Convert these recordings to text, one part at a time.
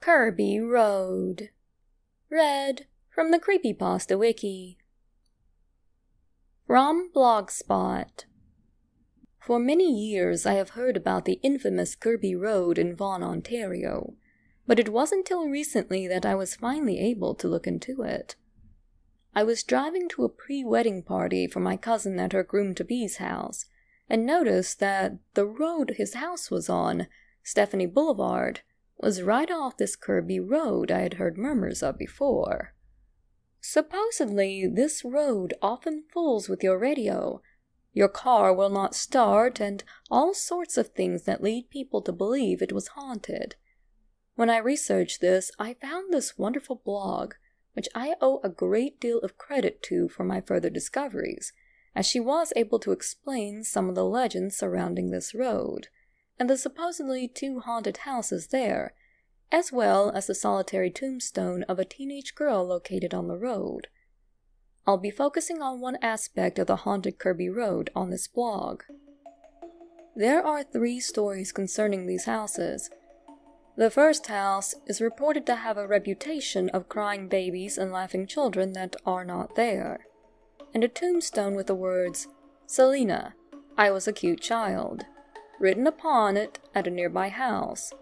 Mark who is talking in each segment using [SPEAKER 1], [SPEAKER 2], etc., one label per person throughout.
[SPEAKER 1] Kirby Road. Read from the Creepypasta wiki. From Blogspot. For many years I have heard about the infamous Kirby Road in Vaughan, Ontario, but it wasn't till recently that I was finally able to look into it. I was driving to a pre-wedding party for my cousin at her groom-to-be's house, and noticed that the road his house was on, Stephanie Boulevard, was right off this Kirby Road I had heard murmurs of before. Supposedly, this road often fools with your radio. Your car will not start, and all sorts of things that lead people to believe it was haunted. When I researched this, I found this wonderful blog, which I owe a great deal of credit to for my further discoveries, as she was able to explain some of the legends surrounding this road, and the supposedly 2 haunted houses there, as well as the solitary tombstone of a teenage girl located on the road. I'll be focusing on one aspect of the haunted Kirby Road on this blog. There are 3 stories concerning these houses. The first house is reported to have a reputation of crying babies and laughing children that are not there, and a tombstone with the words, "Selina, I was a cute child," written upon it at a nearby house.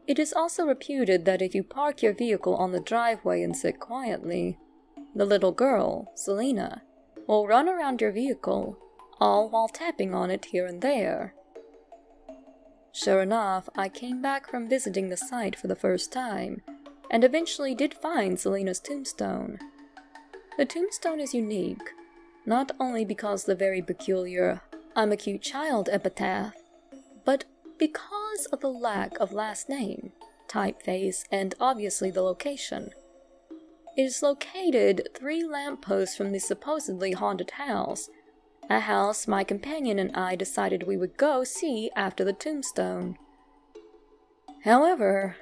[SPEAKER 1] It is also reputed that if you park your vehicle on the driveway and sit quietly, the little girl, Selina, will run around your vehicle, all while tapping on it here and there. Sure enough, I came back from visiting the site for the first time, and eventually did find Selina's tombstone. The tombstone is unique, not only because the very peculiar "I'm a cute child" epitaph, but because of the lack of last name, typeface, and obviously the location. It is located 3 lampposts from the supposedly haunted house, a house my companion and I decided we would go see after the tombstone. However,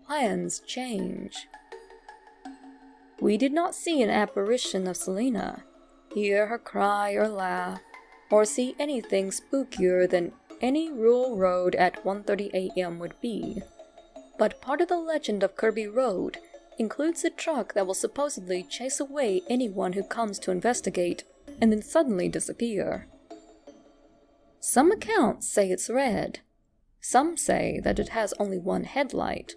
[SPEAKER 1] plans change. We did not see an apparition of Selina, hear her cry or laugh, or see anything spookier than any rural road at 1:30 a.m. would be. But part of the legend of Kirby Road includes a truck that will supposedly chase away anyone who comes to investigate and then suddenly disappear. Some accounts say it's red. Some say that it has only 1 headlight.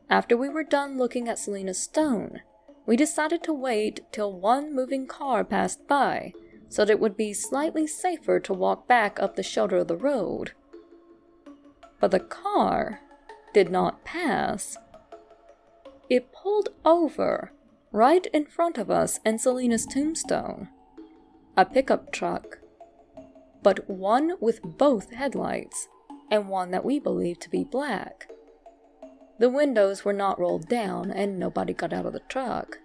[SPEAKER 1] After we were done looking at Selina's stone, we decided to wait till one moving car passed by, so that it would be slightly safer to walk back up the shoulder of the road. But the car did not pass. It pulled over right in front of us and Selina's tombstone. A pickup truck, but one with both headlights, and one that we believed to be black. The windows were not rolled down, and nobody got out of the truck.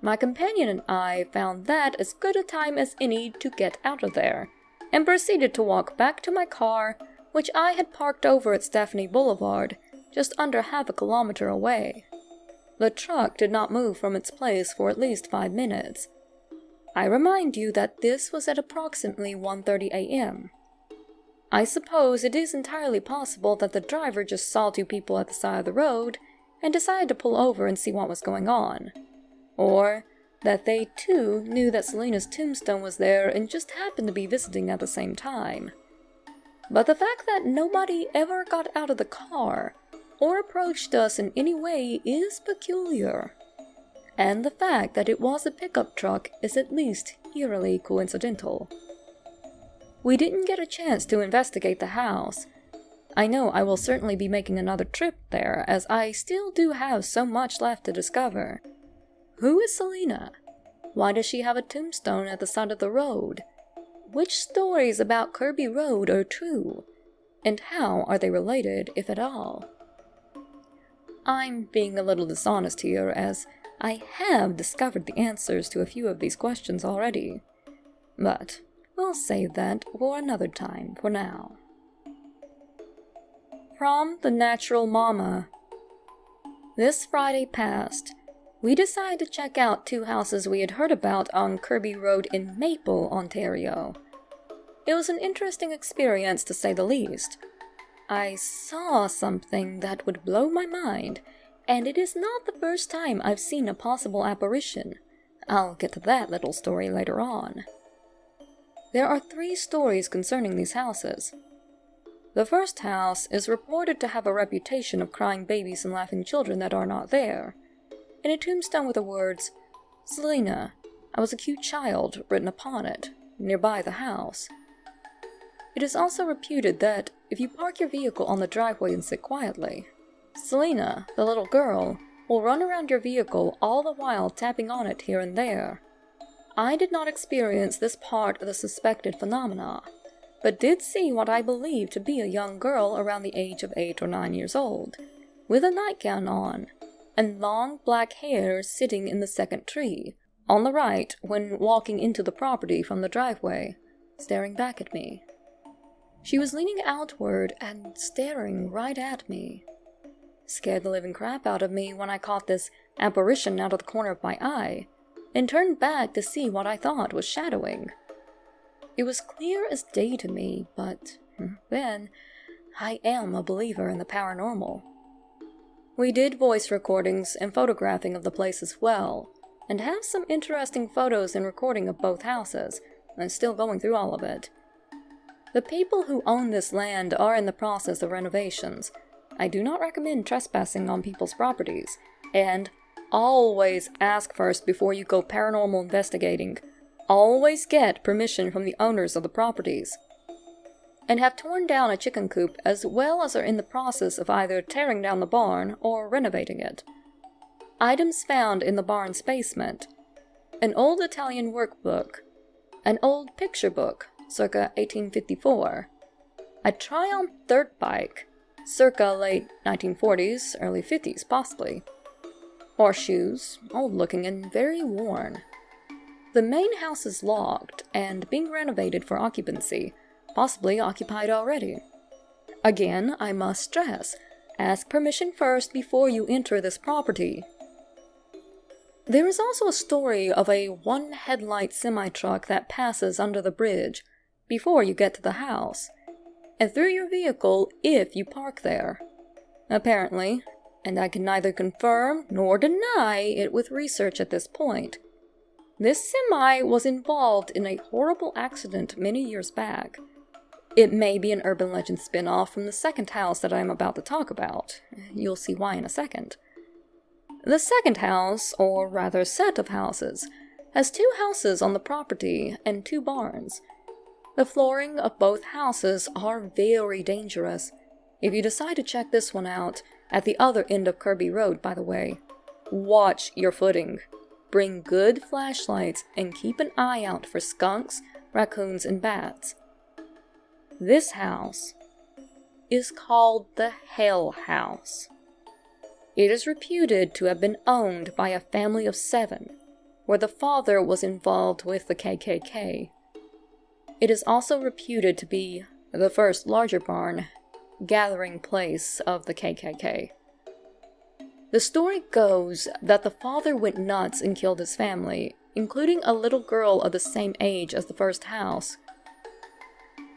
[SPEAKER 1] My companion and I found that as good a time as any to get out of there, and proceeded to walk back to my car, which I had parked over at Stephanie Boulevard, just under half a kilometer away. The truck did not move from its place for at least 5 minutes. I remind you that this was at approximately 1:30 a.m. I suppose it is entirely possible that the driver just saw 2 people at the side of the road and decided to pull over and see what was going on. Or that they too knew that Selina's tombstone was there and just happened to be visiting at the same time. But the fact that nobody ever got out of the car or approached us in any way is peculiar. And the fact that it was a pickup truck is at least eerily coincidental. We didn't get a chance to investigate the house. I know I will certainly be making another trip there, as I still do have so much left to discover. Who is Selina? Why does she have a tombstone at the side of the road? Which stories about Kirby Road are true? And how are they related, if at all? I'm being a little dishonest here, as I have discovered the answers to a few of these questions already. But we'll save that for another time for now. From the Natural Mama. This Friday past, we decided to check out 2 houses we had heard about on Kirby Road in Maple, Ontario. It was an interesting experience to say the least. I saw something that would blow my mind, and it is not the first time I've seen a possible apparition. I'll get to that little story later on. There are 3 stories concerning these houses. The first house is reported to have a reputation of crying babies and laughing children that are not there, and a tombstone with the words, "Selina, I was a cute child," written upon it, nearby the house. It is also reputed that if you park your vehicle on the driveway and sit quietly, Selina, the little girl, will run around your vehicle all the while tapping on it here and there. I did not experience this part of the suspected phenomena, but did see what I believe to be a young girl around the age of 8 or 9 years old, with a nightgown on, and long black hair sitting in the second tree, on the right when walking into the property from the driveway, staring back at me. She was leaning outward and staring right at me. Scared the living crap out of me when I caught this apparition out of the corner of my eye, and turned back to see what I thought was shadowing. It was clear as day to me, but then, I am a believer in the paranormal. We did voice recordings and photographing of the place as well, and have some interesting photos and recording of both houses. I'm still going through all of it. The people who own this land are in the process of renovations. I do not recommend trespassing on people's properties, and always ask first before you go paranormal investigating. Always get permission from the owners of the properties. And have torn down a chicken coop as well as are in the process of either tearing down the barn or renovating it. Items found in the barn's basement: an old Italian workbook, an old picture book, circa 1854, a Triumph dirt bike, circa late 1940s, early 50s possibly, horseshoes, old-looking and very worn. The main house is locked and being renovated for occupancy, possibly occupied already. Again, I must stress, ask permission first before you enter this property. There is also a story of a one-headlight semi-truck that passes under the bridge before you get to the house, and through your vehicle if you park there. Apparently, and I can neither confirm nor deny it with research at this point, this semi was involved in a horrible accident many years back. It may be an urban legend spin-off from the second house that I am about to talk about. You'll see why in a second. The second house, or rather set of houses, has 2 houses on the property and 2 barns. The flooring of both houses are very dangerous. If you decide to check this one out, at the other end of Kirby Road, by the way, watch your footing. Bring good flashlights and keep an eye out for skunks, raccoons, and bats. This house is called the Hell House. It is reputed to have been owned by a family of 7, where the father was involved with the KKK. It is also reputed to be the first larger barn gathering place of the KKK. The story goes that the father went nuts and killed his family, including a little girl of the same age as the first house.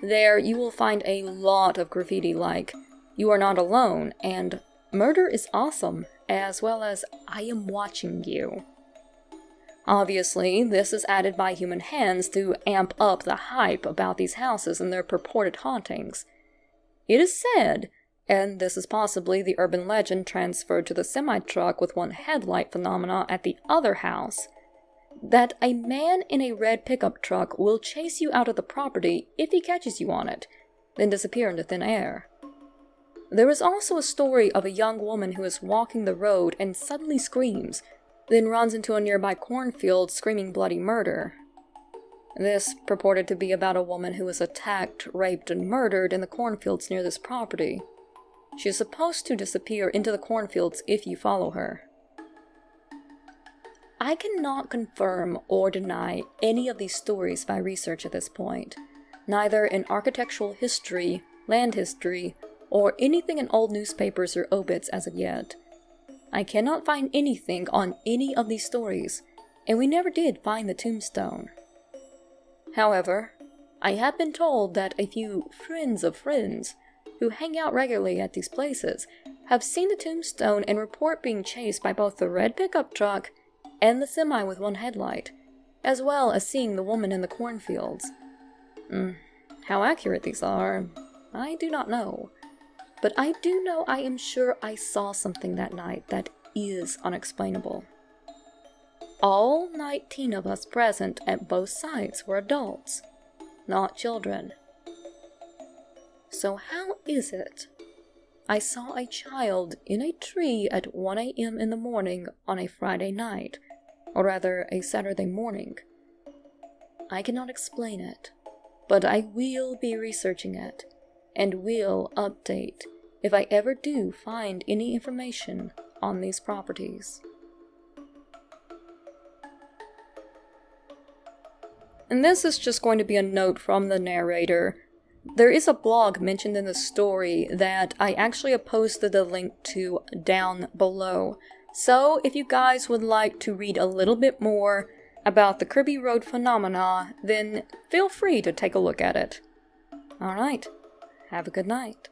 [SPEAKER 1] There you will find a lot of graffiti like, "You are not alone," and "Murder is awesome," as well as "I am watching you." Obviously, this is added by human hands to amp up the hype about these houses and their purported hauntings. It is said, and this is possibly the urban legend transferred to the semi-truck with one headlight phenomena at the other house, that a man in a red pickup truck will chase you out of the property if he catches you on it, then disappear into thin air. There is also a story of a young woman who is walking the road and suddenly screams, then runs into a nearby cornfield screaming bloody murder. This purported to be about a woman who was attacked, raped, and murdered in the cornfields near this property. She is supposed to disappear into the cornfields if you follow her. I cannot confirm or deny any of these stories by research at this point, neither in architectural history, land history, or anything in old newspapers or obits as of yet. I cannot find anything on any of these stories, and we never did find the tombstone. However, I have been told that a few friends of friends who hang out regularly at these places have seen the tombstone and report being chased by both the red pickup truck and the semi with one headlight, as well as seeing the woman in the cornfields. How accurate these are, I do not know. But I do know I am sure I saw something that night that is unexplainable. All 19 of us present at both sites were adults, not children. So how is it I saw a child in a tree at 1 a.m. in the morning on a Friday night, or rather a Saturday morning? I cannot explain it, but I will be researching it, and will update if I ever do find any information on these properties. And this is just going to be a note from the narrator. There is a blog mentioned in the story that I actually posted the link to down below. So if you guys would like to read a little bit more about the Kirby Road phenomena, then feel free to take a look at it. Alright, have a good night.